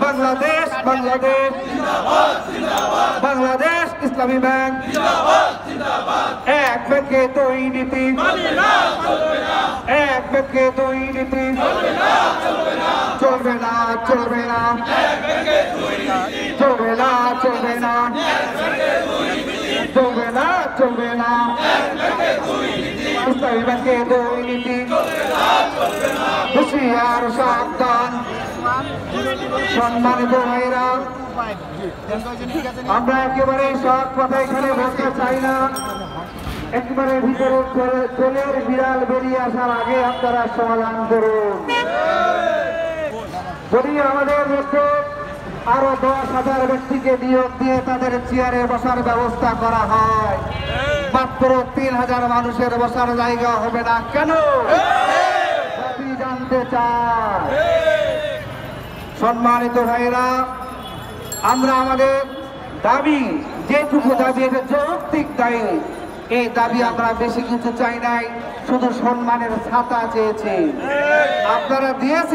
বাংলাদেশ বাংলাদেশ বাংলাদেশ ইসলামী bank এক ব্যাংকে দুই নীতি, এক ব্যাংকে দুই নীতি চলবে না চলবে না চলবে না চলবে না চলবে না চলবে না ইসলামী ব্যাংকে দুই নীতি হুঁশিয়ার সাবধান। সম্মানিত ভাইরা, আমরা একেবারে সব কথা এখানে বলতে চাই না। একেবারে ভিতরে চলের বিড়াল বেরিয়ে আসার আগে আপনারা সমাধান করুন। যদি আমাদের মধ্যে আরো 10,000 ব্যক্তিকে নিয়োগ দিয়ে তাদের চেয়ারে বসার ব্যবস্থা করা হয়, মাত্র 3,000 মানুষের বসার জায়গা হবে না কেন? জানতে চাই। সম্মানিত ভাইরা, আমরা আমাদের দাবি যেটুকু দাবি, এটা যৌক্তিক দাবি, এই দাবি আমরা বেশি কিছু চাই নাই, শুধু সম্মানের ছাতা চেয়েছি। আপনারা দিয়েছেন।